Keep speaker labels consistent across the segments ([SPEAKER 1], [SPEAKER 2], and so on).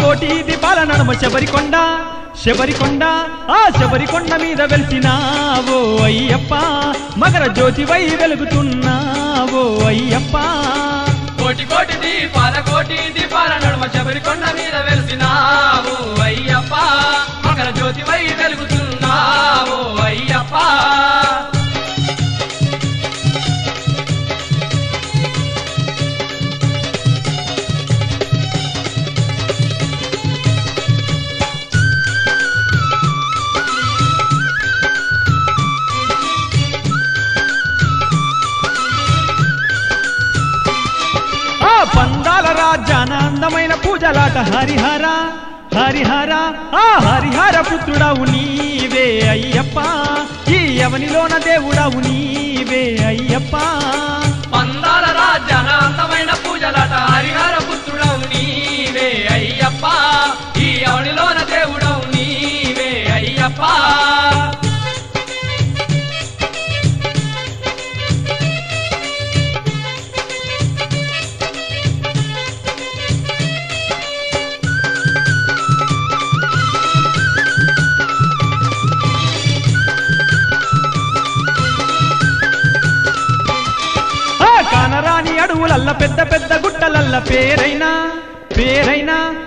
[SPEAKER 1] కోటి దీపాల నడుమ శబరికొండ శబరికొండ ఆ శబరికొండ మీద వెలిసినావో అయ్యప్ప మకర జ్యోతివై వెలుగుతున్నావో అయ్యప్ప
[SPEAKER 2] కోటి దీపాల నడుమ శబరికొండ మీద వెలిసినావు అయ్యప్ప మకర జ్యోతివై వెలుగుతున్నావు అయ్యప్ప
[SPEAKER 1] పందాల రాజ్యాన అందమైన పూజలాట హరిహర హరిహర ఆ హరిహర పుత్రుడవు నీవే అయ్యప్ప ఈ యవనిలోన దేవుడవు నీవే అయ్యప్ప
[SPEAKER 2] పందాల రాజ్యాన అందమైన పూజలాట హరిహర పుత్రుడవు నీవే అయ్యప్ప ఈ యవనిలోన దేవుడవు నీవే అయ్యప్ప
[SPEAKER 1] కానరాని అడవులల్ల పెద్ద పెద్ద గుట్టలల్ల పేరైనా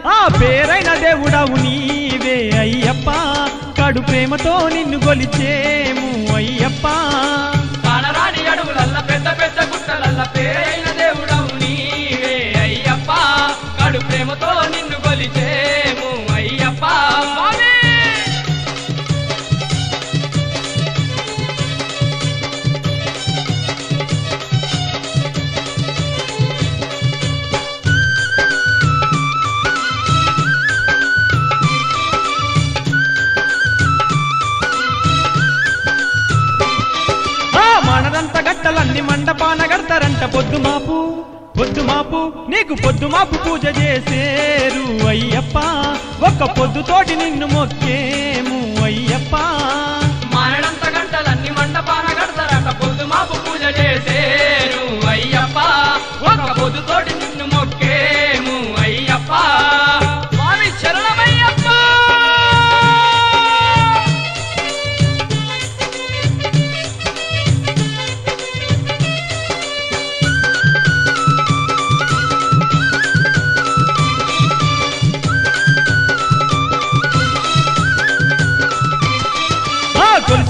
[SPEAKER 1] ఆ పేరైన దేవుడవు నీవే అయ్యప్ప కడు ప్రేమతో నిన్ను గొలిచేము అయ్యప్ప
[SPEAKER 2] కానరాని అడవులల్ల పెద్ద పెద్ద గుట్టలల్ల పేరైన దేవుడవు నీవే అయ్యప్ప కడు ప్రేమతో నిన్ను కొలిచేము అయ్యప్ప
[SPEAKER 1] గట్టలన్నీ మండపాన గడతారంట పొద్దుమాపు నీకు పొద్దుమాపు పూజ చేసేరు అయ్యప్ప ఒక్క పొద్దుతోటి నిన్ను మొక్కేము అయ్యప్ప
[SPEAKER 2] మానడంత గంటలన్నీ మండపాన గడతారంట పొద్దుమాపు పూజ చేసేరు అయ్యప్ప ఒక్క పొద్దుతోటి నిన్ను మొక్కేము అయ్యప్ప స్వామి శరణమయ్యప్ప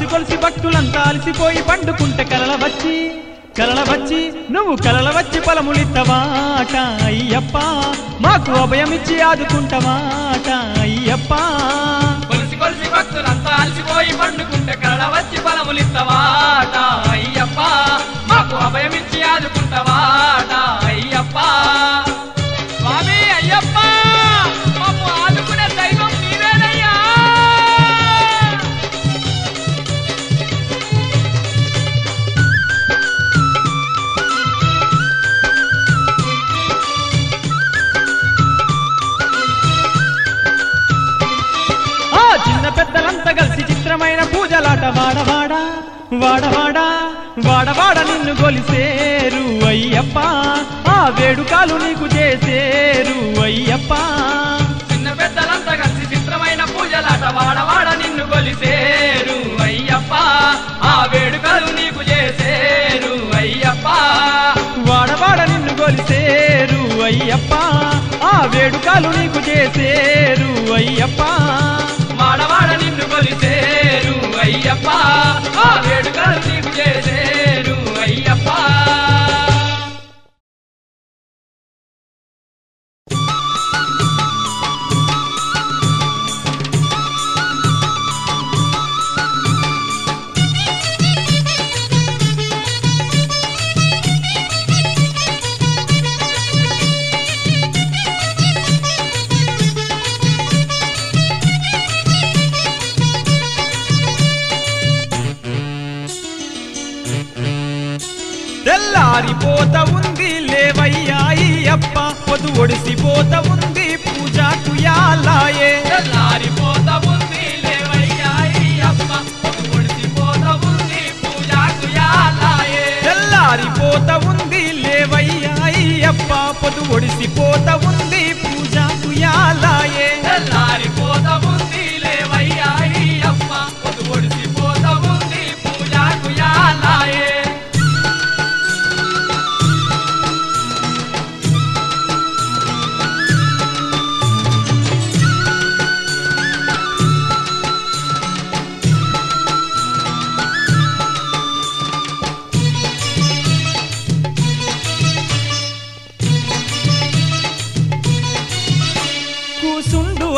[SPEAKER 1] కొలిసి భక్తులంతా అలసిపోయి పండుకుంటే కలల వచ్చి నువ్వు కలల వచ్చి ఫలములిత్తవాట అయ్యప్ప మాకు అభయమిచ్చి ఆదుకుంటవాట అయ్యప్ప
[SPEAKER 2] కొలిసి భక్తులంతా అలసిపోయి పండుకుంటే కలల వచ్చి ఫలములిత్తవాట అయ్యప్ప మాకు అభయమిచ్చి ఆదుకుంటవాట అయ్యప్ప స్వామి అయ్యప్ప మాకు ఆదుకునే దైవం నీవేనయ్యా
[SPEAKER 1] చిన్న పెద్దలంతా కలిసి చిత్రమైన పూజలాట వాడవాడ నిన్ను గొలిసేరు అయ్యప్ప ఆ వేడుకలు నీకు చేసేరు అయ్యప్ప
[SPEAKER 2] చిన్న పెద్దలంతా కలిసి చిత్రమైన పూజలాట వాడవాడ నిన్ను గొలిసేరు అయ్యప్ప ఆ వేడుకలు నీకు చేసేరు అయ్యప్ప
[SPEAKER 1] వాడవాడ నిన్ను గొలిసేరు అయ్యప్ప ఆ వేడుకలు నీకు చేసేరు అయ్యప్ప
[SPEAKER 2] వాడవాడ నిన్ను కొలిసేరు అయ్యప్ప ఆ వేడుకలు నీకు చేసేరు అయ్యప్ప
[SPEAKER 1] తెల్లారిపోత ఉంది లేవయ్యా అయ్యప్ప పొద్దు ఒడిసిపోత ఉంది పూజకు యాలాయే
[SPEAKER 2] తెల్లారిపోత ఉంది లేవయ్యా అయ్యప్ప పొద్దు ఒడిసిపోత ఉంది పూజకు యాలాయే
[SPEAKER 1] తెల్లారిపోత ఉంది లేవయ్యా అయ్యప్ప పొద్దు ఒడిసిపోత ఉంది పూజకు యాలాయే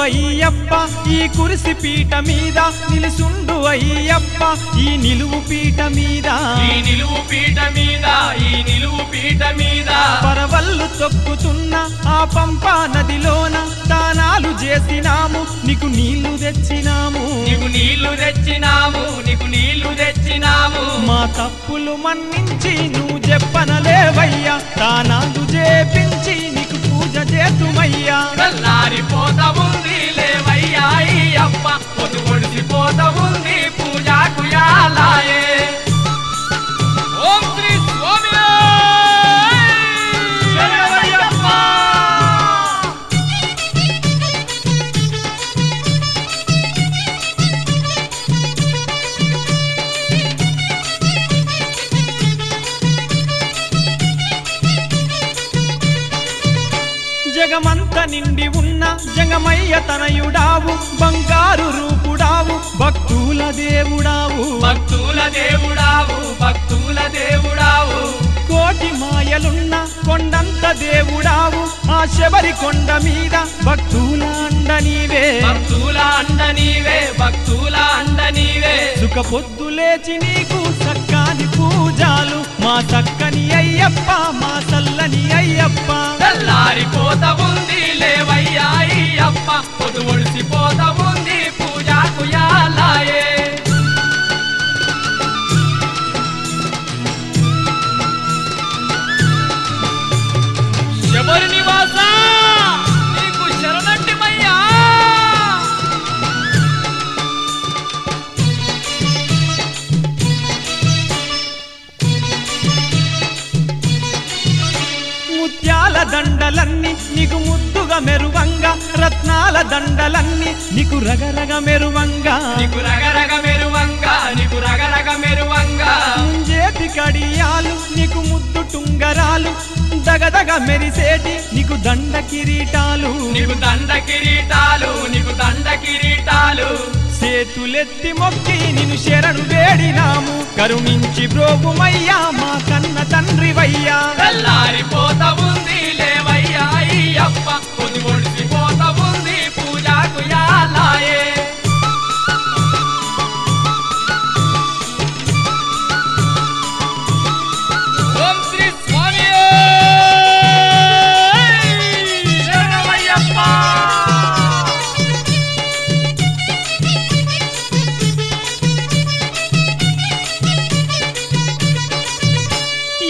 [SPEAKER 1] అయ్యప్ప ఈ కురిసి పీట మీద నిలుసుండు అయ్యప్ప ఈ నిలువు పీట మీద
[SPEAKER 2] ఈ నిలువు పీట మీద ఈ నిలువు పీట మీద
[SPEAKER 1] పరవళ్ళు తొక్కుతున్న ఆ పంపా నదిలోన దానాలు చేసినాము నీకు నీళ్లు తెచ్చినాము
[SPEAKER 2] నీకు నీళ్లు తెచ్చినాము నీకు నీళ్లు తెచ్చినాము
[SPEAKER 1] మా తప్పులు మన్నించి నువ్వు చెప్పనలేవయ్యా దానాలు చేపించి నీకు పూజ చేతుమయ్యా
[SPEAKER 2] తెల్లారిపోతా ఉంది లేవయ్యా అయ్యప్ప పొద్దు ఒడిసిపోతా ఉంది పూజకు యాలాయే ఓం శ్రీ స్వామి శరణమయ్యప్ప
[SPEAKER 1] జగమంత నిండి ఉన్న జగమయ్య తనయుడావు బంగారు రూపుడావు భక్తుల దేవుడావు
[SPEAKER 2] భక్తుల దేవుడావు భక్తుల దేవుడావు
[SPEAKER 1] కోటి మాయలున్న కొండంత దేవుడావు ఆ శబరి కొండ మీద భక్తుల అండ నీవే
[SPEAKER 2] భక్తుల అండ నీవే భక్తుల అండ నీవే
[SPEAKER 1] సుఖ పొద్దు లేచి నీకు సక్కాని పూజాలు మా చక్కని అయ్యప్ప మా చల్లని అయ్యప్ప
[SPEAKER 2] తెల్లారిపోతా ఉంది లేవయ్యా అయ్యప్ప పొద్దు ఒడిసిపోతా ఉంది పూజకు యాలాయే శబరి నివాస నీకు శరణంటిమయ్యా
[SPEAKER 1] ముత్యాల దండలన్నీ నీకు ముద్దుగా మెరువంగా రత్నాల దండలన్నీ నీకు రగరగ మెరువంగా
[SPEAKER 2] నీకు రగరగ మెరువంగా నీకు రగరగ మెరువంగా
[SPEAKER 1] ముంజేతి కడియాలు నీకు ముద్దు టుంగరాలు దగదగ మెరిసేటి నీకు దండ కిరీటాలు
[SPEAKER 2] నీకు దండ కిరీటాలు నీకు దండ కిరీటాలు
[SPEAKER 1] చేతులెత్తి మొక్కి నిన్ను శరణు వేడినాము కరుణించి బ్రోగుమయ్యా మా కన్న తండ్రివయ్యా
[SPEAKER 2] తెల్లారిపోతా ఉంది లేవయ్యా అయ్యప్ప పొద్దు ఒడిసిపోతా ఉంది పూజకు యాలాయే ఓం శ్రీ స్వామి శరణమయ్యప్ప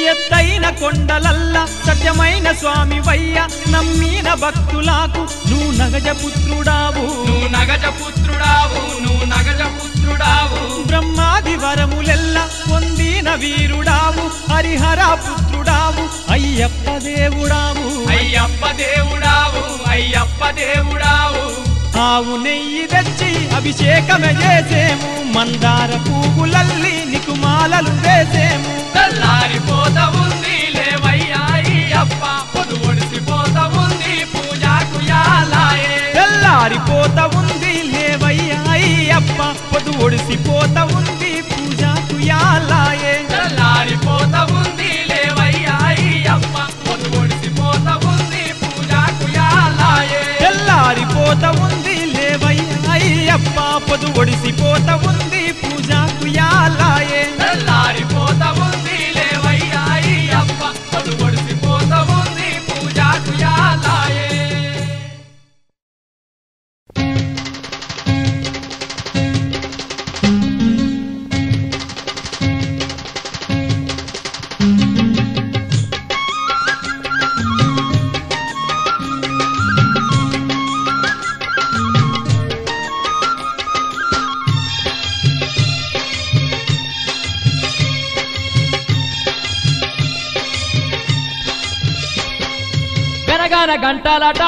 [SPEAKER 1] ఎత్తైన కొండలల్లా సత్యమైన స్వామి వయ్య నమ్మిన భక్తులకు నువ్వు నగజ పుత్రుడావు
[SPEAKER 2] నువ్వు నగజ పుత్రుడావు నువ్వు నగజ పుత్రుడావు
[SPEAKER 1] బ్రహ్మాది వరములెల్లా పొందిన వీరుడావు హరిహర పుత్రుడావు అయ్యప్ప దేవుడావు
[SPEAKER 2] అయ్యప్ప దేవుడావు అయ్యప్ప దేవుడావు
[SPEAKER 1] ఆవు నెయ్యి తెచ్చి అభిషేకమే చేసేము మందార పువ్వులల్లి నీకు మాలలు వేసేము
[SPEAKER 2] తెల్లారిపోతా ఉంది లేవయ్యా అయ్యప్ప పొద్దు ఒడిసిపోతా ఉంది పూజకు యాలాయే
[SPEAKER 1] తెల్లారిపోతా ఉంది లేవయ్యా అయ్యప్ప పొద్దు ఒడిసిపోతా ఉంది పూజకు యాలాయే
[SPEAKER 2] తెల్లారిపోతా ఉంది లేవయ్యా అయ్యప్ప పొద్దు ఒడిసిపోతా ఉంది పూజకు యాలాయే
[SPEAKER 1] తెల్లారిపోతా ఉంది లేవయ్యా అయ్యప్ప పొద్దు ఒడిసిపోతా ఉంది పూజకు యాలాయే
[SPEAKER 2] తెల్లారిపోతా ఉంది లేవయ్యా అయ్యప్ప పొద్దు ఒడిసిపోతా ఉంది పూజకు యాలాయే
[SPEAKER 3] గనగన గంటలట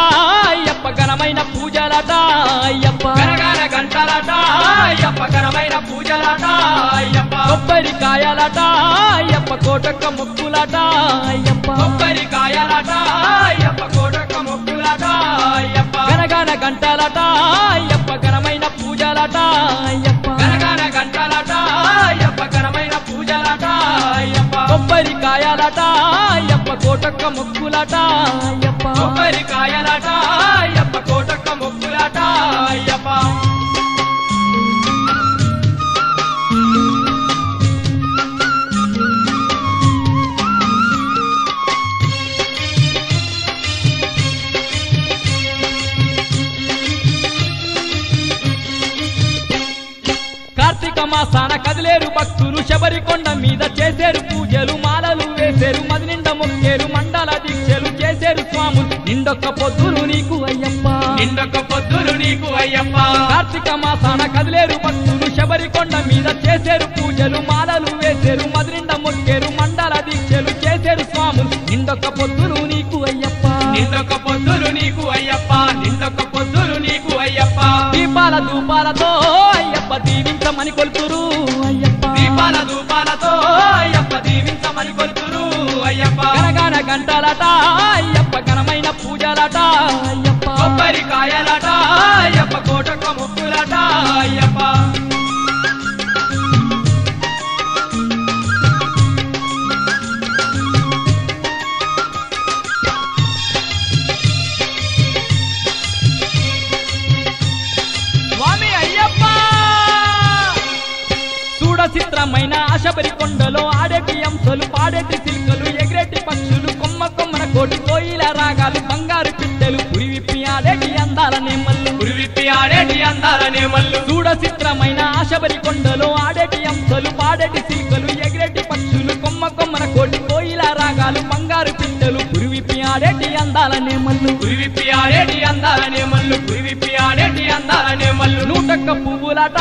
[SPEAKER 3] అయ్యప్ప ఘనమైన పూజలట అయ్యప్ప
[SPEAKER 2] గనగన గంటలట అయ్యప్ప ఘనమైన పూజలట అయ్యప్ప
[SPEAKER 3] కొబ్బరికాయలట అయ్యప్ప కోటొక్క ముక్కులట అయ్యప్ప
[SPEAKER 2] కొబ్బరికాయలట అయ్యప్ప కోటొక్క ముక్కులట అయ్యప్ప
[SPEAKER 3] గనగన గంటలట అయ్యప్ప ఘనమైన పూజలట అయ్యప్ప
[SPEAKER 2] గనగన గంటలట అయ్యప్ప ఘనమైన పూజలట అయ్యప్ప
[SPEAKER 3] కొబ్బరికాయలట అయ్యప్ప కోటొక్క ముక్కులట అయ్యప్ప
[SPEAKER 2] కొబ్బరికాయలట అయ్యప్ప కోటొక్క ముక్కులట
[SPEAKER 3] కదిలేరు భక్తులు శబరికొండ మీద చేసేరు పూజలు మాలలు వేసేరు మది నిండా మొక్కేరు మండల దీక్షలు చేసేరు స్వాములు నిండొక్క పొద్దులు నీకు అయ్యప్ప
[SPEAKER 2] నిండొక్క పొద్దులు నీకు అయ్యప్ప
[SPEAKER 3] కార్తీక మాసాన కదిలేరు భక్తులు శబరికొండ మీద చేసేరు పూజలు మాలలు వేసేరు మది నిండా మొక్కేరు మండల దీక్షలు చేసేరు స్వాములు నిండొక్క పొద్దులు నీకు అయ్యప్ప
[SPEAKER 2] నిండొక్క పొద్దులు నీకు అయ్యప్ప నిండొక్క పొద్దులు నీకు అయ్యప్ప
[SPEAKER 3] దీపాల ధూపాలతో అయ్యప్ప దీవించమని కొలుతురు అయ్యప్ప
[SPEAKER 2] దీపాల ధూపాలతో అయ్యప్ప దీవించమని కొలుతురు అయ్యప్ప
[SPEAKER 3] గనగాన గంటలట అయ్యప్ప ఘనమైన పూజలట అయ్యప్ప
[SPEAKER 2] కొబ్బరికాయలట అయ్యప్ప కోటొక్క ముక్కులట అయ్యప్ప
[SPEAKER 3] స్వామి అయ్యప్ప చూడ చిత్రమైన శబరికొండలో ఆడేటి అంశలు పాడేటి సిల్కలు ఎగిరేటి పక్షులు కొమ్మ కొమ్మన కోటి కోయిల రాగాలు బంగారు పిట్టెలు పురి విప్పి ఆడేటి అందాల నేమల్లు
[SPEAKER 2] పురి విప్పి ఆడేటి అందాల నేమల్లు
[SPEAKER 3] చూడ చిత్రమైన శబరికొండలో ఆడేటి అంశలు పాడేటి సిల్కలు ఎగిరేటి పక్షులు కొమ్మ కొమ్మన కోటి కోయిల రాగాలు బంగారు పిట్టెలు పురి విప్పి ఆడేటి అందాల నేమల్లు
[SPEAKER 2] పురి విప్పి ఆడేటి అందాల నేమల్లు పురి విప్పి ఆడేటి అందాల నేమల్లు
[SPEAKER 3] నూటొక్క పువ్వులట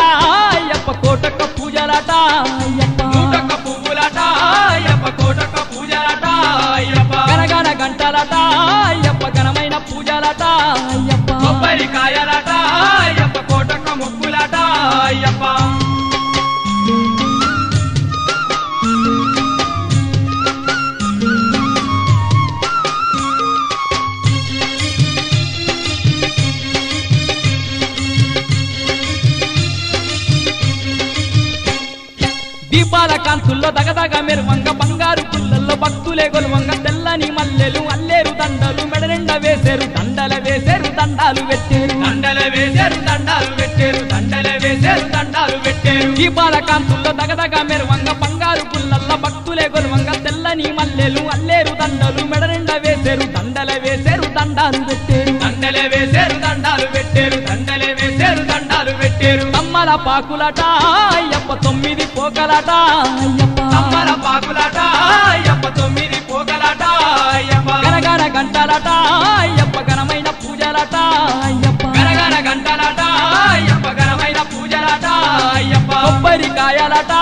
[SPEAKER 3] అయ్యప్ప కోటొక్క పూజలట అయ్యప్ప
[SPEAKER 2] నూటొక్క పువ్వులట అయ్యప్ప కోటొక్క పూజలట అయ్యప్ప
[SPEAKER 3] గనగన గంటలట అయ్యప్ప ఘనమైన పూజలట అయ్యప్ప
[SPEAKER 2] కొబ్బరికాయలట అయ్యప్ప కోటొక్క ముక్కులట అయ్యప్ప
[SPEAKER 3] దీపాల కాంతుల్లో దగదగ మెరువంగ బంగారు పుల్లల్లో భక్తులే గొలువంగ తెల్లని మల్లెలు అల్లేరు దండలు మెడనిండ వేసేరు దండల వేసేరు దండాలు పెట్టేరు
[SPEAKER 2] దండల వేసేరు దండాలు పెట్టేరు దండల వేసేరు దండాలు పెట్టేరు
[SPEAKER 3] దీపాల కాంతుల్లో దగదగ మెరువంగ బంగారు పుల్లల్లో భక్తులే గొలువంగ తెల్లని మల్లెలు అల్లేరు దండలు మెడనిండ వేసేరు దండల వేసేరు దండాలు పెట్టేరు
[SPEAKER 2] దండల వేసేరు దండాలు పెట్టేరు దండల వేసేరు దండాలు పెట్టేరు
[SPEAKER 3] తమ్మల పాకులట అయ్యప్ప 9 పోకలట అయ్యప్ప
[SPEAKER 2] తమ్మల పాకులట అయ్యప్ప 9 పోగలట అయ్యప్ప
[SPEAKER 3] గనగన గంటలట అయ్యప్ప ఘనమైన పూజలట అయ్యప్ప
[SPEAKER 2] గనగన గంటలట అయ్యప్ప ఘనమైన పూజలట అయ్యప్ప
[SPEAKER 3] కొబ్బరికాయలట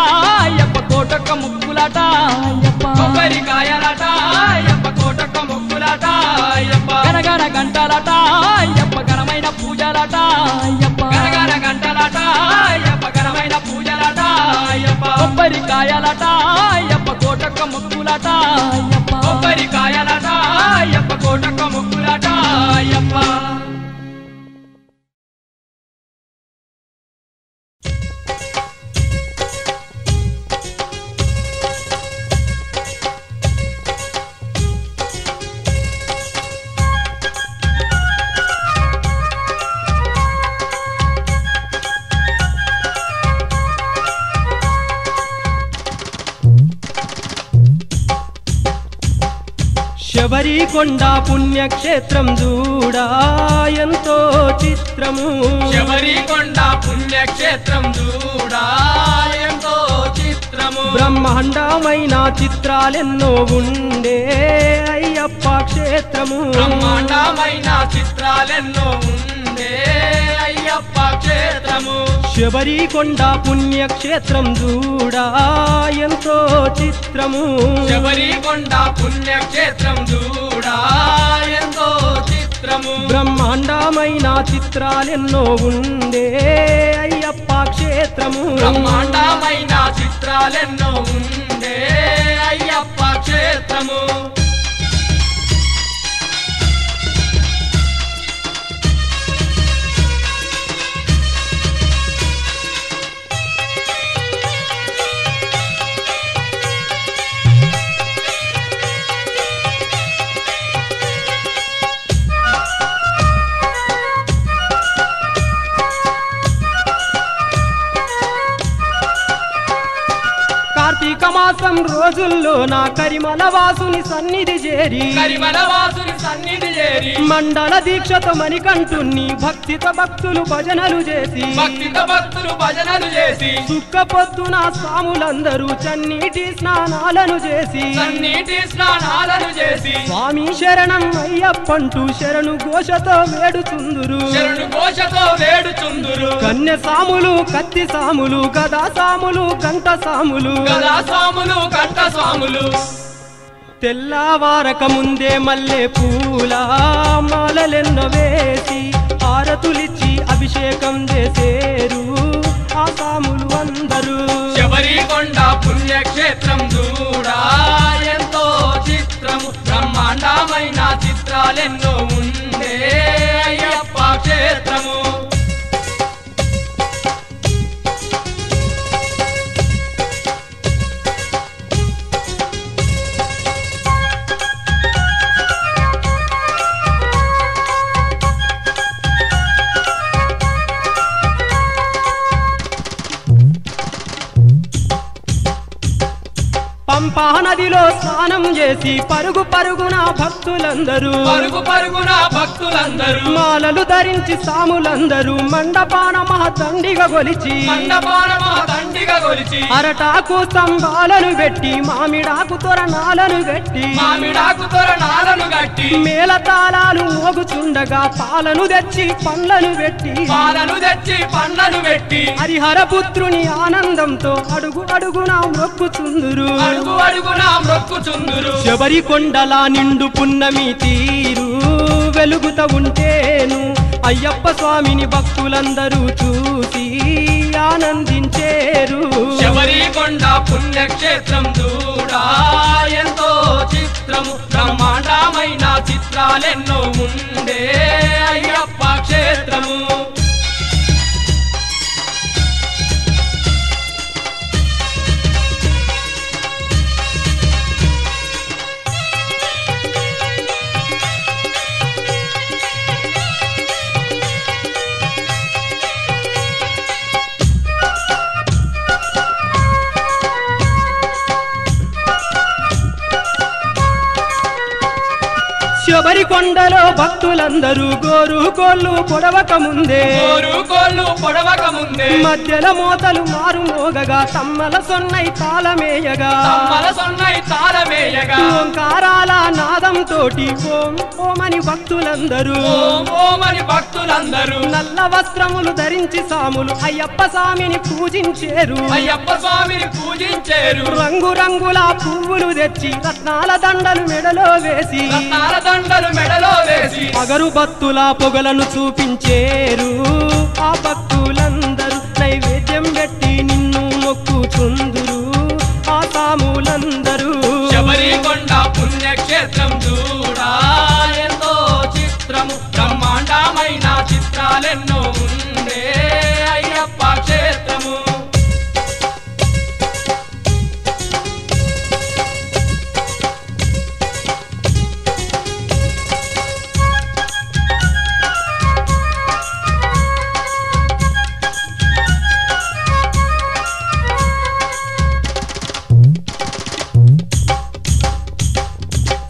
[SPEAKER 3] అయ్యప్ప కోటొక్క ముక్కులట అయ్యప్ప
[SPEAKER 2] కొబ్బరికాయలట అయ్యప్ప కోటొక్క ముక్కులట అయ్యప్ప
[SPEAKER 3] గనగన గంటలట అయ్యప్ప ఘనమైన పూజలట అయ్యప్ప
[SPEAKER 2] గనగన గంటలట అయ్యప్ప ఘనమైన పూజలట అయ్యప్ప
[SPEAKER 3] కొబ్బరికాయలట అయ్యప్ప కోటొక్క ముక్కులట అయ్యప్ప
[SPEAKER 2] కొబ్బరికాయలట అయ్యప్ప కోటొక్క ముక్కులట అయ్యప్ప
[SPEAKER 1] శబరికొండ పుణ్యక్షేత్రం చూడా ఎంతో చిత్రము
[SPEAKER 2] శబరికొండ పుణ్యక్షేత్రం చూడా ఎంతో చిత్రము
[SPEAKER 1] బ్రహ్మాండమైన చిత్రాలెన్నో ఉండే అయ్యప్ప క్షేత్రము
[SPEAKER 2] బ్రహ్మాండమైన చిత్రాలెన్నో ఉండే అయ్యప్ప క్షేత్రము
[SPEAKER 1] శబరికొండ పుణ్యక్షేత్రం చూడా ఎంతో చిత్రము
[SPEAKER 2] శబరికొండ పుణ్యక్షేత్రం చూడా ఎంతో చిత్రము
[SPEAKER 1] బ్రహ్మాండమైన చిత్రాలెన్నో ఉండే అయ్యప్ప క్షేత్రము
[SPEAKER 2] బ్రహ్మాండమైన చిత్రాలెన్నో ఉండే అయ్యప్ప క్షేత్రము
[SPEAKER 1] కార్తీక మాస మాసం రోజుల్లో నా కరిమల వాసుని సన్నిధి చేరి
[SPEAKER 2] కరిమల వాసుని సన్నిధి చేరి
[SPEAKER 1] మండల దీక్షతో మణికంఠుణ్ణి భక్తితో భక్తులు భజనలు చేసి
[SPEAKER 2] భక్తితో భక్తులు భజనలు చేసి
[SPEAKER 1] సుక్క పొద్దున స్వాములందరూ చన్నీటి స్నానాలను చేసి
[SPEAKER 2] సన్నిధి స్నానాలను చేసి
[SPEAKER 1] స్వామి శరణం అయ్యప్పంటూ శరణు ఘోషతో వేడుచుందురు
[SPEAKER 2] శరణు ఘోషతో వేడుచుందురు
[SPEAKER 1] కన్య సాములు కత్తి సాములు గదా సాములు గంట సాములు
[SPEAKER 2] గదా స్వాములు కంఠ స్వాములు
[SPEAKER 1] తెల్లవారక ముందే మల్లె పూల మాలలెన్నో వేసి హారతులిచ్చి అభిషేకం చేసేరు ఆ సాములు అందరూ
[SPEAKER 2] శబరికొండ పుణ్యక్షేత్రం దూడా ఎంతో చిత్రము బ్రహ్మాండమైన చిత్రాలెన్నో ఉండే అయ్యప్ప క్షేత్రము
[SPEAKER 1] పంపా నదిలో స్నానం చేసి పరుగు పరుగున భక్తులందరూ
[SPEAKER 2] పరుగు పరుగున భక్తులందరూ
[SPEAKER 1] మాలలు ధరించి సాములందరూ మండపాన మహదండిగా గొలిచి
[SPEAKER 2] మండపాన దండిగా కొలిచి
[SPEAKER 1] అరటాకు స్తంభాలను పెట్టి మామిడాకు తొరణాలను గట్టి
[SPEAKER 2] మామిడాకు తోరణాలను గట్టి
[SPEAKER 1] మేళతాళాలు మోగుచుండగా పాలను తెచ్చి పండ్లను పెట్టి
[SPEAKER 2] పాలను తెచ్చి పండ్లను పెట్టి
[SPEAKER 1] హరిహర పుత్రుని ఆనందంతో అడుగు అడుగున మొక్కుచుందురు
[SPEAKER 2] అడుగు అడుగున మొక్కుచుందురు
[SPEAKER 1] శబరికొండల నిండు పున్నమి తీరు వెలుగుత ఉంటేను అయ్యప్ప స్వామిని భక్తులందరూ చూసి ఆనందించేరు
[SPEAKER 2] శబరికొండ పుణ్యక్షేత్రం దూడా ఎంతో చిత్రము బ్రహ్మాండమైన చిత్రాలెన్నో ఉండే అయ్యప్ప క్షేత్రము
[SPEAKER 1] శబరికొండలో భక్తులందరూ గోరు కోళ్ళు పొడవక ముందే
[SPEAKER 2] కోళ్ళు పొడవక ముందే
[SPEAKER 1] మధ్యలో మోతలు మారు మోగగా తమ్మల సొన్నై తాళమేయగా
[SPEAKER 2] తమ్మల సొన్నై తాళమేయగా
[SPEAKER 1] ఓంకారాల నాదం తోటి ఓం ఓమని భక్తులందరూ
[SPEAKER 2] ఓం ఓమని భక్తులందరూ
[SPEAKER 1] నల్ల వస్త్రములు ధరించి సాములు అయ్యప్ప స్వామిని పూజించేరు
[SPEAKER 2] అయ్యప్ప స్వామిని పూజించేరు
[SPEAKER 1] రంగు రంగుల పువ్వులు తెచ్చి రత్నాల దండలు మెడలో వేసి
[SPEAKER 2] రత్నాల దండలు మెడలో వేసి
[SPEAKER 1] అగరుబత్తుల పొగలను చూపించేరు ఆ భక్తులందరూ నైవేద్యం పెట్టి నిన్ను మొక్కుచుందురు ఆ సాములందరూ
[SPEAKER 2] శబరికొండ పుణ్యక్షేత్రం దూడా ఎంతో చిత్రము బ్రహ్మాండమైన చిత్రాలెన్నో ఉండే అయ్యప్ప క్షేత్రము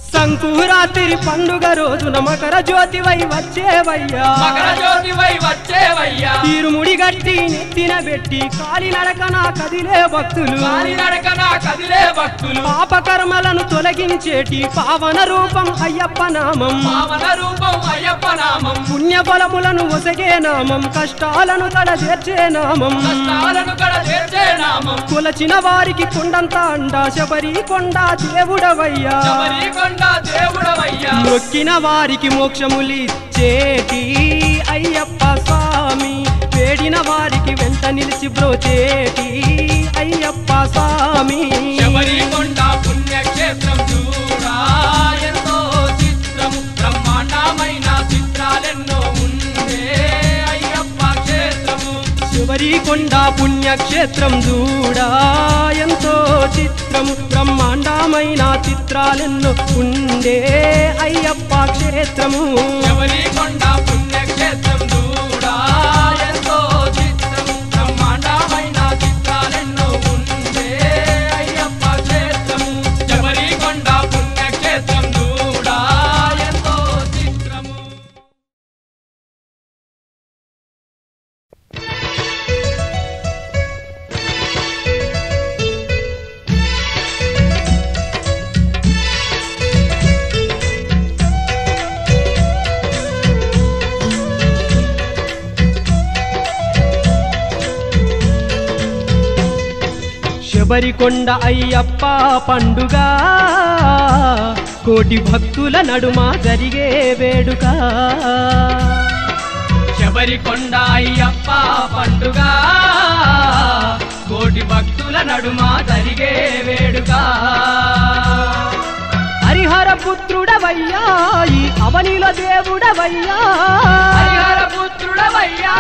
[SPEAKER 1] సంకురాత్రి పండుగ రోజున మకర జ్యోతివై వచ్చేవయ్యా
[SPEAKER 2] మకర జ్యోతివై వచ్చేవయ్యా
[SPEAKER 1] తీరుముడి గట్టి నెత్తిన పెట్టి కాలినడకన కదిలే భక్తులు
[SPEAKER 2] కాలినడకన కదిలే భక్తులు
[SPEAKER 1] పాపకర్మలను తొలగించేటి పావన రూపం అయ్యప్ప నామం
[SPEAKER 2] పావన రూపం అయ్యప్ప నామం
[SPEAKER 1] పుణ్యఫలములను ఒసగే నామం కష్టాలను కడచేర్చే నామం
[SPEAKER 2] కష్టాలను కడతీర్చే నామం
[SPEAKER 1] కొలచిన వారికి కొండంత అండ శబరికొండ దేవుడవయ్యా
[SPEAKER 2] శబరికొండ దేవుడవయ్యా
[SPEAKER 1] మొక్కిన వారికి మోక్షములిచ్చేటి అయ్యప్ప స్వామి వేడిన వారికి వెంట నిలిచి బ్రోచేటి అయ్యప్ప స్వామి
[SPEAKER 2] శబరికొండ పుణ్యక్షేత్రం చూడా ఎంతో చిత్రము బ్రహ్మాండమైన చిత్రాలెన్నో ఉండే అయ్యప్ప క్షేత్రము
[SPEAKER 1] శబరికొండ పుణ్యక్షేత్రం చూడా ఎంతో చిత్రము బ్రహ్మాండమైన చిత్రాలెన్నో ఉండే అయ్యప్ప క్షేత్రము
[SPEAKER 2] శబరికొండ పుణ్యక్షేత్రం చూడా ఎంతో చిత్రము బ్రహ్మాండమైన చిత్రాలెన్నో ఉండే అయ్యప్ప క్షేత్రము
[SPEAKER 1] శబరికొండ అయ్యప్ప పండుగ కోటి భక్తుల నడుమ జరిగే వేడుక
[SPEAKER 2] శబరికొండ అయ్యప్ప పండుగ కోటి భక్తుల నడుమ జరిగే వేడుక
[SPEAKER 1] హరిహర పుత్రుడవయ్యా ఈ అవనిల దేవుడవయ్యా
[SPEAKER 2] హరిహర పుత్రుడవయ్యా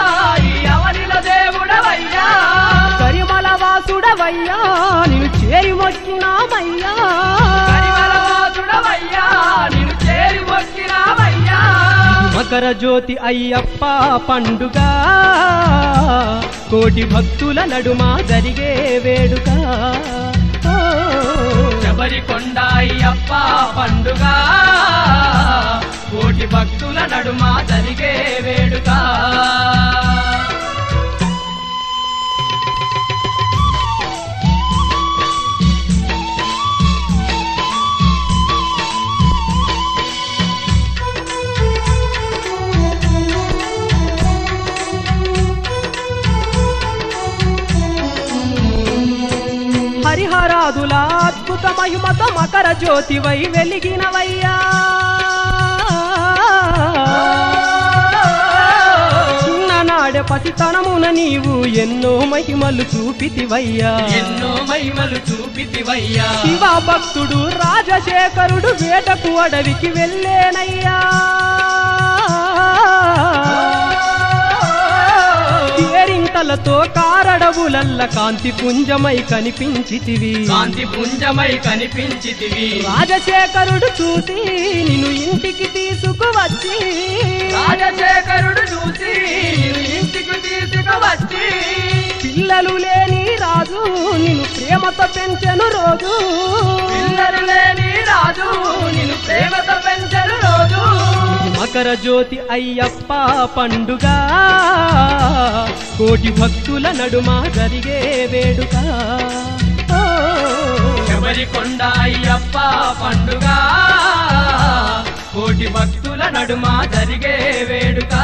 [SPEAKER 2] ఈ అవనిల దేవుడవయ్యా
[SPEAKER 1] కరిమల వాసుడవయ్యా నిన్ను చేరి మొక్కినామయ్యా
[SPEAKER 2] కరిమల వాసుడవయ్యా నిన్ను చేరి మొక్కినామయ్యా
[SPEAKER 1] మకర జ్యోతి అయ్యప్ప పండుగ కోటి భక్తుల నడుమ జరిగే వేడుక
[SPEAKER 2] శబరికొండ అయ్యప్ప పండుగ కోటి భక్తుల నడుమ జరిగే వేడుక
[SPEAKER 1] హరిహరాదుల అద్భుత మహిమతో మకర జ్యోతివై వెలిగినవయ్యా చిన్ననాడే పసితనమున నీవు ఎన్నో మహిమలు చూపితివయ్యా
[SPEAKER 2] ఎన్నో మహిమలు చూపితివయ్యా
[SPEAKER 1] శివ భక్తుడు రాజశేఖరుడు వేటకు అడవికి వెళ్ళేనయ్యా కేరింతలతో కారడవులల్ల కాంతి పుంజమై కనిపించితివి
[SPEAKER 2] కాంతి పుంజమై కనిపించితివి
[SPEAKER 1] రాజశేఖరుడు చూసి నిన్ను ఇంటికి తీసుకువచ్చి
[SPEAKER 2] రాజశేఖరుడు చూసి నిన్ను ఇంటికి తీసుకువచ్చి
[SPEAKER 1] పిల్లలు లేని రాజు నిన్ను ప్రేమతో పెంచెను రోజు
[SPEAKER 2] పిల్లలు లేని రాజు నిన్ను ప్రేమతో పెంచరు రోజు
[SPEAKER 1] మకర జ్యోతి అయ్యప్ప పండుగ కోటి భక్తుల నడుమ జరిగే వేడుక
[SPEAKER 2] శబరికొండ అయ్యప్ప పండుగ కోటి భక్తుల నడుమ జరిగే వేడుక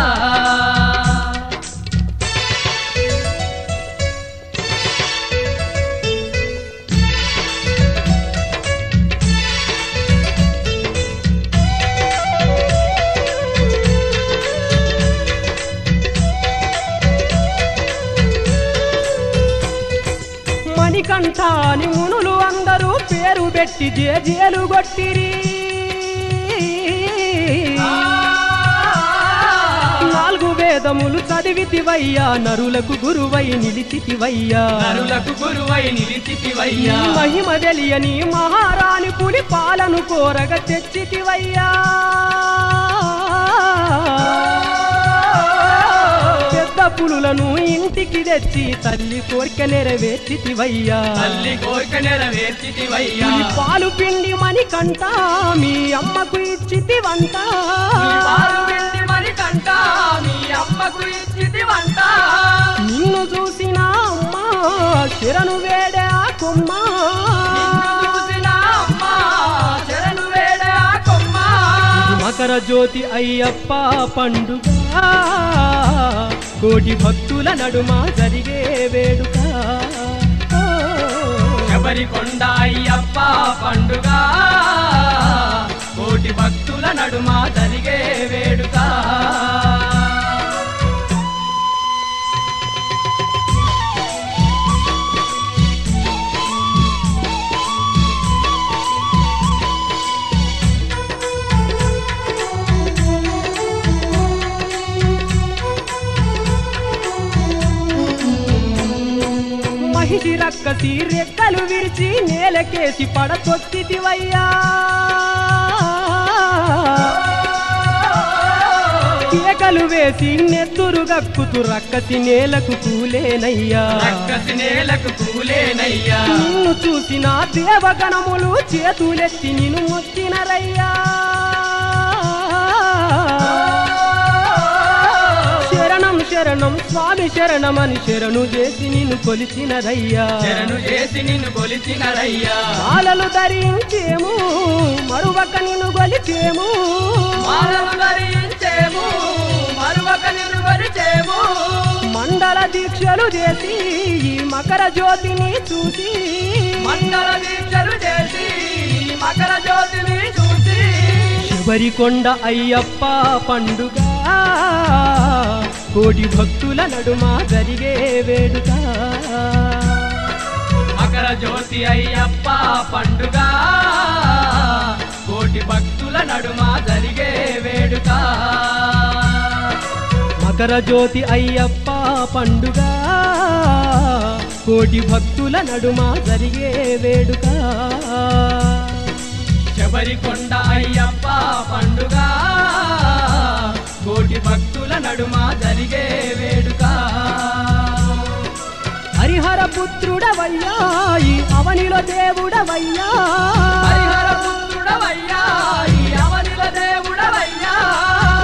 [SPEAKER 1] మణికంఠాని మునులు అందరూ పేరు పెట్టి జేజేలు కొట్టిరి నాలుగు వేదములు చదివితివయ్యా నరులకు గురువై నిలిచితివయ్యా
[SPEAKER 2] నరులకు గురువై నిలిచితివయ్యా
[SPEAKER 1] మహిమ తెలియని మహారాణి పులి పాలను కోరగ తెచ్చితివయ్యా పెద్ద పులులను ఇంటికి తెచ్చి తల్లి కోరిక నెరవేర్చితివయ్యా
[SPEAKER 2] తల్లి కోరిక నెరవేర్చితివయ్యా
[SPEAKER 1] పాలు పిండి మణికంఠ మీ అమ్మకు ఇచ్చితివంట
[SPEAKER 2] పాలు పిండి మణికంఠ మీ అమ్మకు ఇచ్చితివంట
[SPEAKER 1] నిన్ను చూసిన అమ్మ శరణు వేడే ఆ కొమ్మ
[SPEAKER 2] చూసిన అమ్మ శరణు వేడే ఆ కొమ్మ
[SPEAKER 1] మకర జ్యోతి అయ్యప్ప పండుగ కోటి భక్తుల నడుమ జరిగే వేడుక
[SPEAKER 2] శబరికొండ అయ్యప్ప పండుగ కోటి భక్తుల నడుమ జరిగే వేడుక
[SPEAKER 1] మహిషి రక్కసి రెక్కలు విరిచి నేలకేసి పడతొక్కితివయ్యా కేకలు వేసి నెత్తురు గక్కుతు రక్కసి నేలకు కూలేనయ్యా
[SPEAKER 2] రక్కసి నేలకు కూలేనయ్యా
[SPEAKER 1] నిన్ను చూసిన దేవగణములు చేతులెత్తి నిన్ను మొక్కినరయ్యా శరణం శరణం స్వామి శరణమని శరణు చేసి నిన్ను కొలిచినరయ్యా
[SPEAKER 2] శరణు చేసి నిన్ను కొలిచినరయ్యా
[SPEAKER 1] మాలలు ధరించేము మరువక నిన్ను కొలిచేము
[SPEAKER 2] మాలలు ధరించేము మరువక నిన్ను కొలిచేము
[SPEAKER 4] మండల దీక్షలు చేసి ఈ మకర జ్యోతిని చూసి
[SPEAKER 2] మండల దీక్షలు చేసి మకర జ్యోతిని చూసి
[SPEAKER 4] శబరికొండ అయ్యప్ప పండుగ కోటి భక్తుల నడుమ జరిగే వేడుక
[SPEAKER 2] మకర జ్యోతి అయ్యప్ప పండుగ కోటి భక్తుల నడుమ జరిగే వేడుక
[SPEAKER 4] మకర జ్యోతి అయ్యప్ప పండుగ కోటి భక్తుల నడుమ జరిగే వేడుక
[SPEAKER 2] శబరికొండ అయ్యప్ప పండుగ కోటి భక్తుల నడుమ జరిగే వేడుక
[SPEAKER 4] హరిహర పుత్రుడవయ్యా ఈ అవనిలో దేవుడవయ్యా
[SPEAKER 2] హరిహర పుత్రుడవయ్యా ఈ అవనిలో దేవుడవయ్యా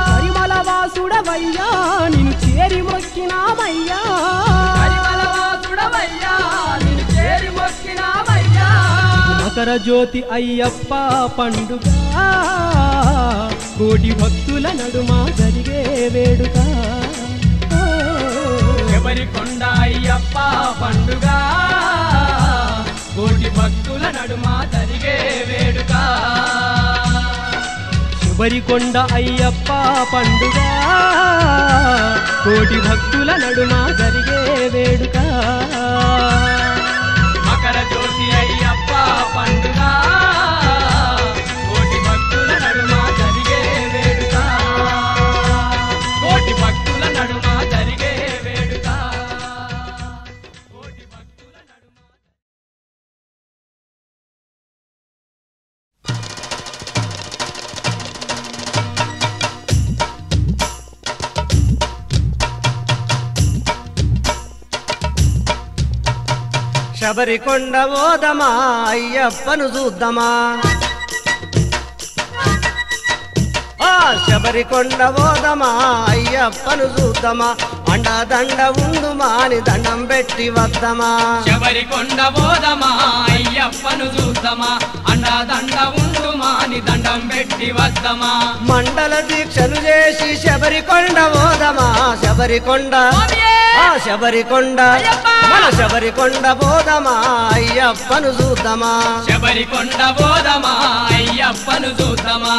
[SPEAKER 4] పరిమళ వాసుడవయ్యా నిన్ను చేరి మొక్కినామయ్యా
[SPEAKER 2] పరిమళ వాసుడవయ్యా నిన్ను చేరి మొక్కినామయ్యా
[SPEAKER 4] మకర జ్యోతి అయ్యప్ప పండుగ కోటి భక్తుల నడుమ జరిగే వేడుక
[SPEAKER 2] శబరికొండ అయ్యప్ప పండుగ కోటి భక్తుల నడుమ జరిగే వేడుక
[SPEAKER 4] శబరికొండ అయ్యప్ప పండుగ కోటి భక్తుల నడుమ జరిగే వేడుక
[SPEAKER 2] మకర జ్యోతి అయ్యప్ప పండుగ కోటి భక్తుల నడుమ జరిగే వేడుక కోటి భక్తుల నడుమ జరిగే వేడుక కోటి భక్తుల నడుమ
[SPEAKER 5] శబరికొండ ఓదమా అయ్యప్పను చూద్దామా శబరికొండ ఓదమా అయ్యప్పను చూద్దామా అండదండ ఉండుమా అని దండం పెట్టి వద్దమా
[SPEAKER 2] శబరికొండ పోదమా అయ్యప్పను చూద్దామా అండదండ ఉండుమా అని దండం పెట్టి వద్దమా
[SPEAKER 5] మండల దీక్షలు చేసి శబరికొండ ఓదమా శబరికొండ శబరికొండ మన శబరికొండ పోదమా అయ్యప్పను చూద్దామా
[SPEAKER 2] శబరికొండ పోదమా అయ్యప్పను చూద్దామా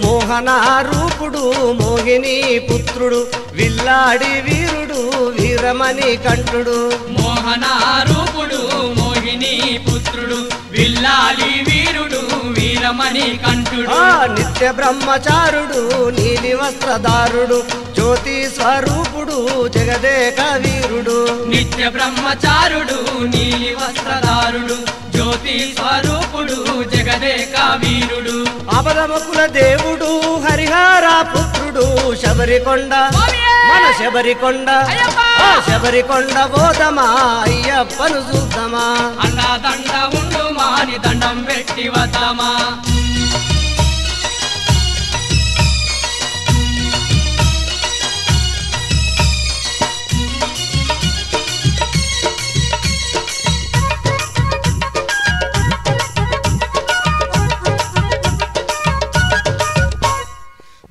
[SPEAKER 5] మోహనారూపుడు మోహిని పుత్రుడు విల్లాడి వీరుడు వీరమణి కంఠుడు
[SPEAKER 2] మోహనారూపుడు మోహిని పుత్రుడు విల్లాలి వీరుడు వీరమణి కంఠుడు
[SPEAKER 5] నిత్య బ్రహ్మచారుడు నీలి వస్త్రధారుడు జ్యోతి స్వరూపుడు జగదేక వీరుడు
[SPEAKER 2] నిత్య బ్రహ్మచారుడు నీలి వస్త్రధారుడు జ్యోతి స్వరూపుడు జగదేక వీరుడు
[SPEAKER 5] అబదముకుల దేవుడు హరిహర పుత్రుడు శబరికొండ మన శబరికొండ శబరికొండ పోదమా అయ్యప్పను చూద్దామా
[SPEAKER 2] అండదండ ఉండు మాని దండం పెట్టి వద్దమా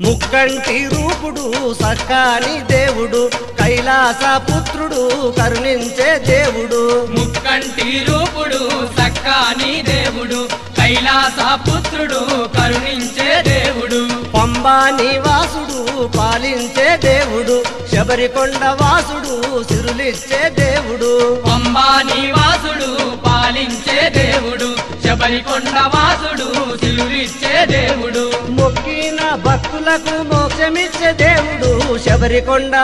[SPEAKER 5] ముక్కంటి రూపుడు సక్కాని దేవుడు కైలాస పుత్రుడు కరుణించే దేవుడు
[SPEAKER 2] ముక్కంటి రూపుడు సక్కాని దేవుడు కైలాస పుత్రుడు కరుణించే దేవుడు
[SPEAKER 5] పంబా నివాసుడు పాలించే దేవుడు శబరికొండ వాసుడు సిరులిచ్చే దేవుడు
[SPEAKER 2] పంబా నివాసుడు పాలించే దేవుడు శబరికొండ వాసుడు సిలురిచ్చే దేవుడు
[SPEAKER 5] మొక్కిన భక్తులకు మోక్షమిచ్చే దేవుడు శబరికొండ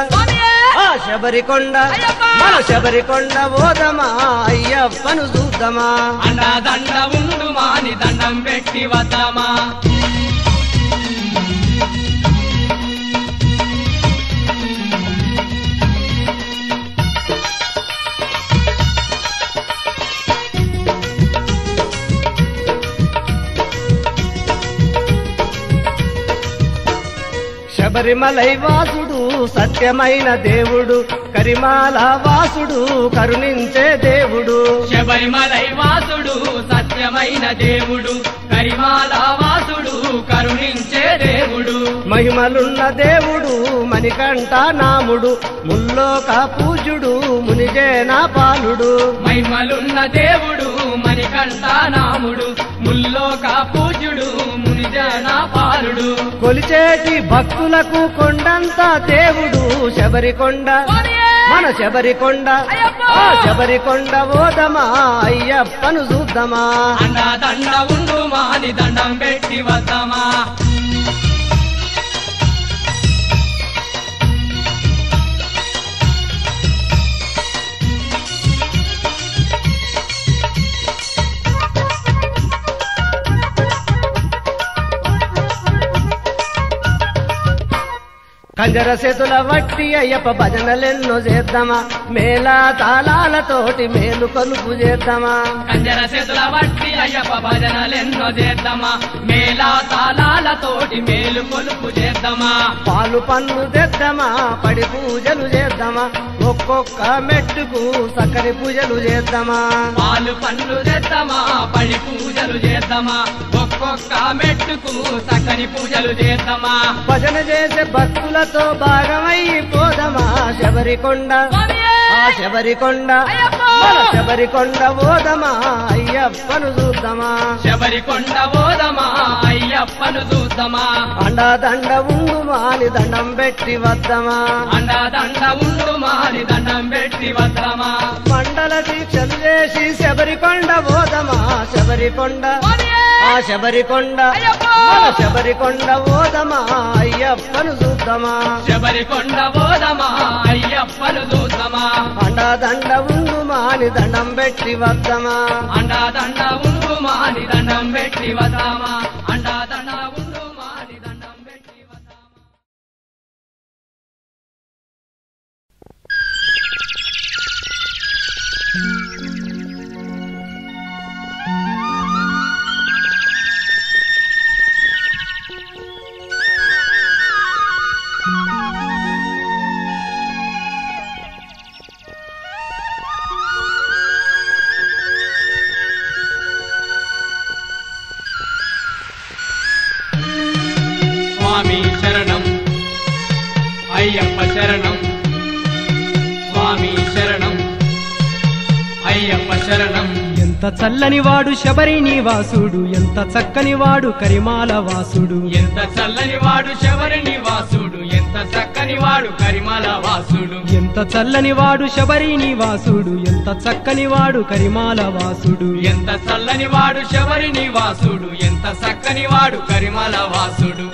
[SPEAKER 5] శబరికొండ మన శబరికొండ పోదమా అయ్యప్పను చూద్దామా
[SPEAKER 2] అండదండ ఉండు మాని దండం పెట్టి వద్దమా
[SPEAKER 5] శబరిమలై వాసుడు సత్యమైన దేవుడు కరిమాల వాసుడు కరుణించే దేవుడు
[SPEAKER 2] శబరిమలై వాసుడు సత్యమైన దేవుడు కరిమాల వాసుడు కరుణించే దేవుడు
[SPEAKER 5] మహిమలున్న దేవుడు మణికంఠ నాముడు ముల్లోక పూజ్యుడు మునిజేన పాలుడు
[SPEAKER 2] మహిమలున్న దేవుడు మణికంఠ నాముడు ముల్లోక పూజ్యుడు మునిజన పాలుడు
[SPEAKER 5] కొలిచేటి భక్తులకు కొండంత దేవుడు శబరికొండ మన శబరికొండ ఆ శబరికొండ ఓదమా అయ్యప్పను చూద్దామా
[SPEAKER 2] అండదండ ఉండు మాని దండం పెట్టి వద్దామా
[SPEAKER 5] కంజర చేతుల వట్టి అయ్యప్ప భజనలెన్నో చేద్దామా మేళా తాళాలతోటి మేలు కొలుపు చేద్దామా
[SPEAKER 2] కంజర చేతుల వట్టి అయ్యప్ప భజనలెన్నో చేద్దామా మేళా తాళాలతోటి మేలు కొలుపు చేద్దామా
[SPEAKER 5] పాలు పన్ను తెద్దామా పడి పూజలు చేద్దామా ఒక్కొక్క మెట్టుకు సక్కరి పూజలు చేద్దామా
[SPEAKER 2] పాలు పండ్లు చేద్దామా పడి పూజలు చేద్దామా ఒక్కొక్క మెట్టుకు సక్కని పూజలు చేద్దామా
[SPEAKER 5] భజన చేసే భక్తులతో భాగమైపోదమా శబరికొండ ఆ శబరికొండ మన శబరికొండ ఓదమా అయ్యప్పను చూద్దామా
[SPEAKER 2] శబరికొండ ఓదమా అయ్యప్పను చూద్దామా
[SPEAKER 5] అండదండ ఉండు మాని దండం పెట్టి వద్దామా
[SPEAKER 2] అండదండ ఉండు మాని దండం పెట్టి వద్దామా
[SPEAKER 5] మండల దీక్షలు చేసి శబరికొండ ఓదమా శబరికొండ ఆ శబరికొండ మన శబరికొండ ఓదమా అయ్యప్పను చూద్దామా
[SPEAKER 2] శబరికొండ ఓదమా అయ్యప్పను చూద్దామా
[SPEAKER 5] అండదండ ఉండు మాని దండం పెట్టి వద్దామా
[SPEAKER 2] అండదండ ఉండు మాని దండం పెట్టి వద్దామా అండదండ ఉండు మాని దండం పెట్టి వద్దామా స్వామి శరణం అయ్యప్ప శరణం స్వామి శరణం అయ్యప్ప శరణం
[SPEAKER 1] ఎంత చల్లని వాడు శబరి నివాసుడు ఎంత చక్కని వాడు కరిమాల వాసుడు
[SPEAKER 2] ఎంత చల్లని వాడు శబరి నివాసుడు ఎంత చక్కని వాడు కరిమల వాసుడు
[SPEAKER 1] ఎంత చల్లని వాడు శబరి నివాసుడు ఎంత చక్కని వాడు కరిమాల వాసుడు
[SPEAKER 2] ఎంత చల్లని వాడు శబరి నివాసుడు ఎంత చక్కని వాడు కరిమల వాసుడు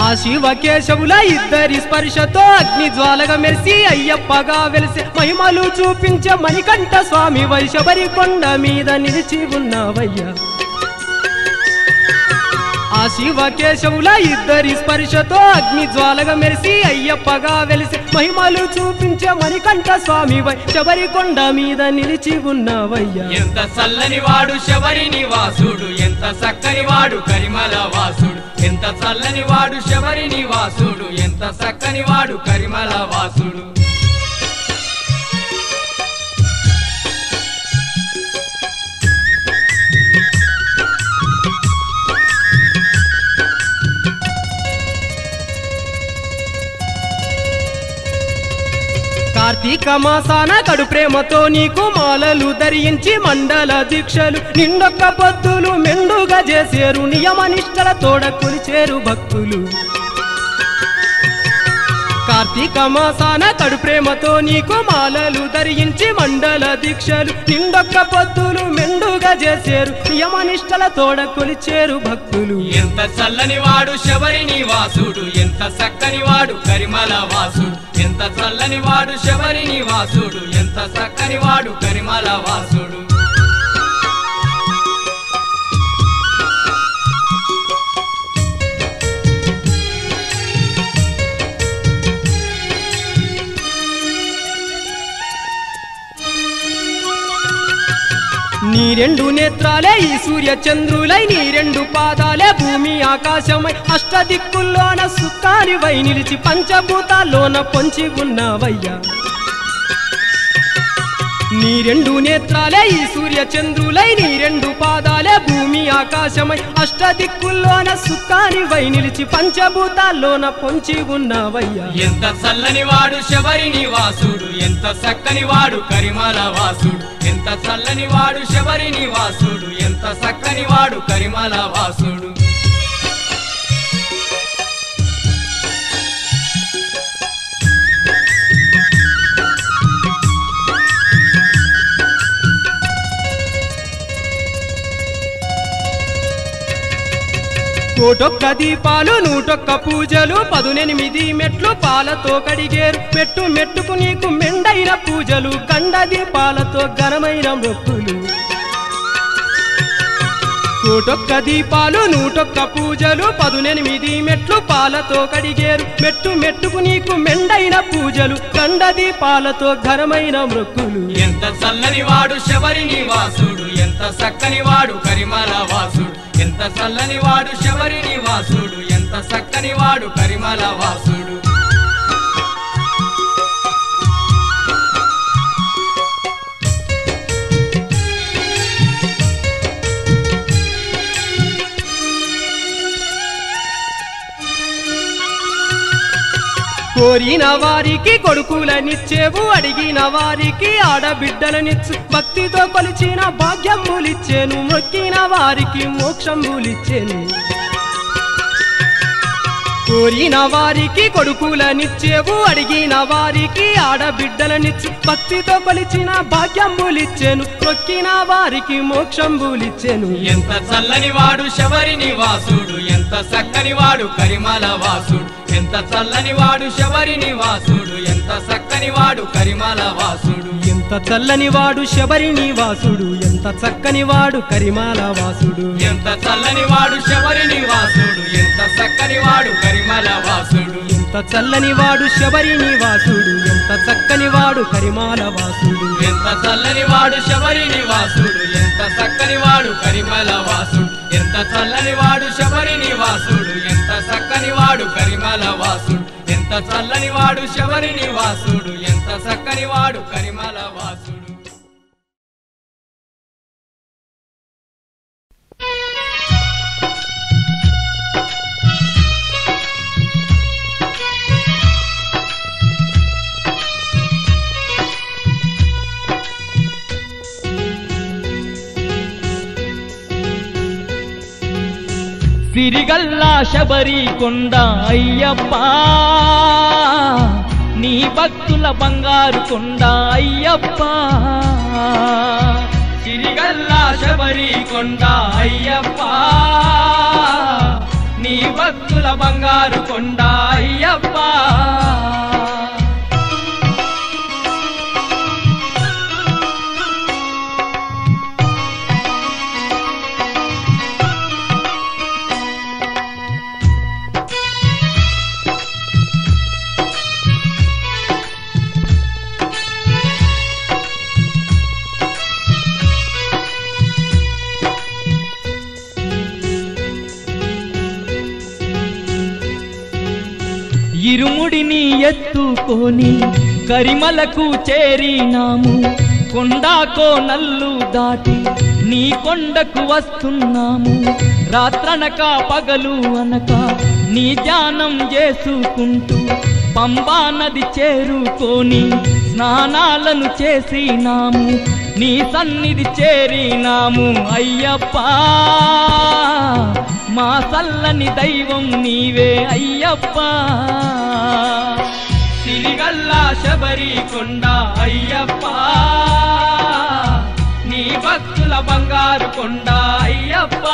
[SPEAKER 1] ఆ శివకేశవుల ఇద్దరి స్పర్శతో అగ్ని జ్వాలగా మెరిసి అయ్యప్పగా వెలిసి మహిమలు చూపించే మణికంఠ స్వామి వై శబరికొండ మీద నిలిచి ఉన్నవయ్యా ఆ శివకేశవుల ఇద్దరి స్పర్శతో అగ్ని జ్వాలగా మెరిసి అయ్యప్పగా వెలిసి మహిమలు చూపించే మణికంఠ స్వామి వై శబరికొండ మీద నిలిచి ఉన్నవయ్యా
[SPEAKER 2] ఎంత చల్లని వాడు శబరి నివాసుడు ఎంత చక్కని వాడు కరిమల వాసుడు ఎంత చల్లని వాడు శబరి నివాసుడు ఎంత చక్కని వాడు కరిమల వాసుడు
[SPEAKER 1] కార్తీక మాసాన కడు ప్రేమతో నీకు మాలలు ధరించి మండల దీక్షలు నిండొక్క పొద్దులు మెండుగా చేసేరు నియమనిష్టల తోడ కొలిచేరు భక్తులు కార్తీక మాసాన కడు ప్రేమతో నీకు మాలలు ధరించి మండల దీక్షలు నిండొక్క పొద్దులు మెండుగా చేసేరు నియమనిష్టల తోడ కొలిచేరు భక్తులు
[SPEAKER 2] ఎంత చల్లని వాడు శబరి నివాసుడు ఎంత చక్కని వాడు కరిమల వాసుడు ఎంత చల్లని వాడు శబరి నివాసుడు ఎంత చక్కని వాడు కరిమల వాసుడు
[SPEAKER 1] రెండు నేత్రాలే ఈ సూర్య చంద్రులై నీ రెండు పాదాలే భూమి ఆకాశమై అష్టదిక్కుల్లోన సుఖానివై నిలిచి పంచభూతాల్లోన పొంచి ఉన్నవయ్యా నీ రెండు నేత్రాలే ఈ సూర్య చంద్రులై నీ రెండు పాదాలే భూమి ఆకాశమై అష్టదిక్కుల్లోన సుఖానివై నిలిచి పంచభూతాల్లోన పొంచి ఉన్నవయ్యా
[SPEAKER 2] ఎంత చల్లని వాడు శబరి నివాసుడు ఎంత చక్కని వాడు కరిమల వాసుడు ఎంత చల్లని వాడు శబరి నివాసుడు ఎంత చక్కని వాడు కరిమల వాసుడు
[SPEAKER 1] కోటొక్క దీపాలు 101 పూజలు 18 మెట్లు పాలతో కడిగేరు మెట్టు మెట్టుకు నీకు మెండైన పూజలు కండ దీపాలతో ఘనమైన మొక్కులు కోటొక్క దీపాలు 101 పూజలు 18 మెట్లు పాలతో కడిగేరు మెట్టు మెట్టుకు నీకు మెండైన పూజలు కండ దీపాలతో ఘనమైన మొక్కులు
[SPEAKER 2] ఎంత చల్లని వాడు శబరి నివాసుడు ఎంత చక్కని వాడు కరిమల వాసుడు ఎంత చల్లని వాడు శబరి నివాసుడు ఎంత చక్కని వాడు కరిమల వాసుడు
[SPEAKER 1] కోరిన వారికి కొడుకులనిచ్చేవు అడిగిన వారికి ఆడబిడ్డలనిచ్చు భక్తితో కొలిచిన భాగ్యములిచ్చేను మొక్కిన వారికి మోక్షములిచ్చేను కోరిన వారికి కొడుకులనిచ్చేవు అడిగిన వారికి ఆడబిడ్డలనిచ్చు భక్తితో కొలిచిన భాగ్యములిచ్చేను మొక్కిన వారికి మోక్షంబులిచ్చేను
[SPEAKER 2] ఎంత చల్లని వాడు శబరి నివాసుడు ఎంత చక్కని వాడు కరిమల వాసుడు ఎంత చల్లని వాడు శబరి నివాసుడు ఎంత చక్కని వాడు కరిమల వాసుడు
[SPEAKER 1] ఎంత చల్లని వాడు శబరి నివాసుడు ఎంత చక్కని వాడు కరిమల వాసుడు
[SPEAKER 2] ఎంత చల్లని వాడు శబరి నివాసుడు ఎంత చక్కని వాడు కరిమల వాసుడు
[SPEAKER 1] ఎంత చల్లని వాడు శబరి నివాసుడు ఎంత చక్కని వాడు కరిమల వాసుడు
[SPEAKER 2] ఎంత చల్లని వాడు శబరి నివాసుడు ఎంత చక్కని వాడు కరిమల వాసుడు ఎంత చల్లని వాడు శబరి నివాసుడు ఎంత చక్కని వాడు కరిమల వాసుడు ఎంత చల్లని వాడు శబరి నివాసుడు ఎంత చక్కని వాడు కరిమల వాసుడు
[SPEAKER 3] సిరిగల్లా శబరి కొండ అయ్యప్ప నీ భక్తుల బంగారు కొండ అయ్యప్ప
[SPEAKER 2] సిరిగల్లా శబరి కొండ అయ్యప్ప నీ భక్తుల బంగారు కొండ అయ్యప్ప
[SPEAKER 3] ఇరుముడిని ఎత్తుకొని కరిమలకు చేరినాము కొండాకో నల్లు దాటి నీ కొండకు వస్తున్నాము రాత్రనక పగలు అనక నీ ధ్యానం చేసుకుంటూ పంబా నది చేరుకొని స్నానాలను చేసినాము నీ సన్నిధి చేరినాము అయ్యప్ప మా చల్లని దైవం నీవే అయ్యప్ప
[SPEAKER 2] సిరిగల్లా శబరి కొండ అయ్యప్ప నీ భక్తుల బంగారు కొండ అయ్యప్ప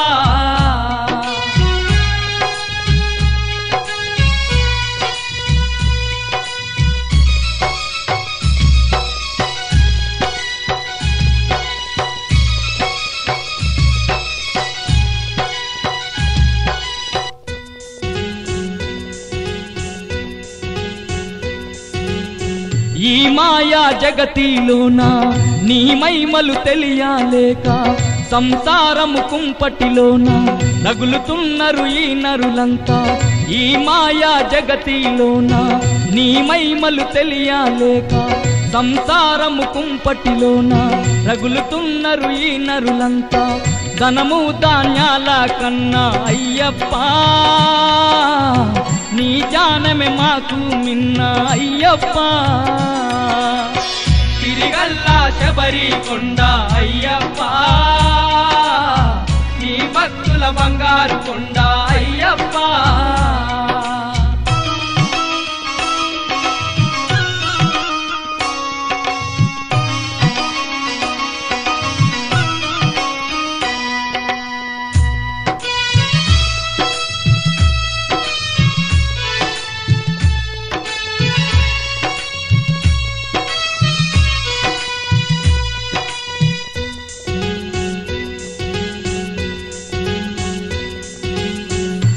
[SPEAKER 3] ఈ మాయా జగతిలోన నీ మహిమలు తెలియలేక సంసారము కుంపటిలోన రగులుతున్నారు ఈ నరులంతా ఈ మాయా జగతిలోన నీ మహిమలు తెలియలేక సంసారము కుంపటిలోన రగులుతున్నారు ఈ నరులంతా ధనము ధాన్యాల కన్నా అయ్యప్ప నీ జానమే మాకు మిన్న అయ్యప్ప
[SPEAKER 2] తిరిగల్లా శబరి కొండ అయ్యప్ప నీ భక్తుల బంగారు కొండ అయ్యప్ప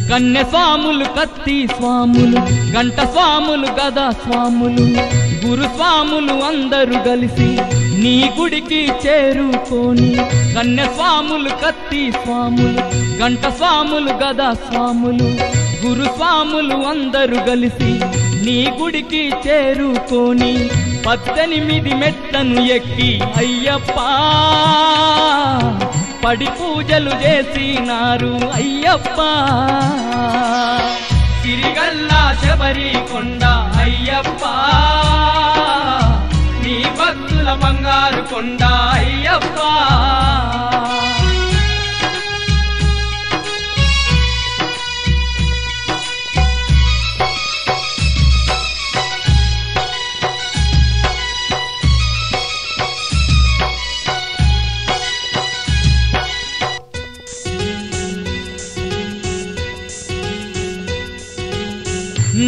[SPEAKER 3] కన్య స్వాములు కత్తి స్వాములు గంట స్వాములు గదా స్వాములు గురు స్వాములు అందరూ కలిసి నీ గుడికి చేరుకొని కన్య స్వాములు కత్తి స్వాములు గంట స్వాములు గదా స్వాములు గురు స్వాములు అందరూ కలిసి నీ గుడికి చేరుకొని 18 మెట్లను ఎక్కి అయ్యప్ప పడి పూజలు చేసినారు అయ్యప్ప
[SPEAKER 2] తిరిగల్లా శబరి కొండ అయ్యప్ప నీ భక్తుల బంగారు కొండ అయ్యప్ప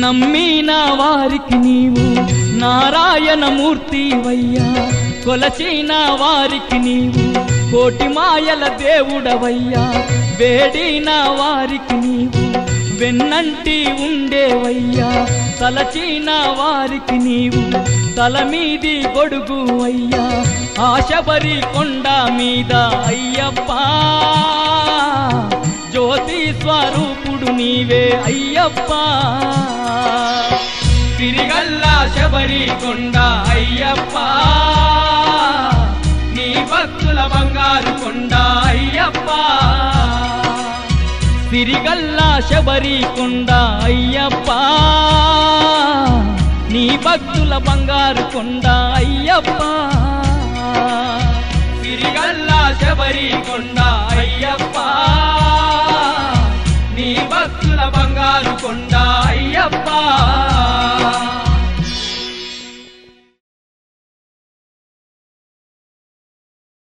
[SPEAKER 3] నమ్మిన వారికి నీవు నారాయణమూర్తివయ్యా కొలచిన వారికి నీవు కోటి మాయల దేవుడవయ్యా వేడిన వారికి నీవు వెన్నంటి ఉండేవయ్యా తలచిన వారికి నీవు తల మీది గొడుగు అయ్యా ఆ శబరి కొండ మీద అయ్యప్ప జ్యోతి స్వరూపుడు నీవే అయ్యప్ప
[SPEAKER 2] తిరిగల్లా శబరి కొండ అయ్యప్ప నీ భక్తుల బంగారు కొండ అయ్యప్ప
[SPEAKER 3] తిరిగల్లా శబరి కొండ అయ్యప్ప నీ భక్తుల బంగారు కొండ అయ్యప్ప
[SPEAKER 2] తిరిగల్లా శబరి కొండ అయ్యప్ప నీ భక్తుల బంగారు కొండ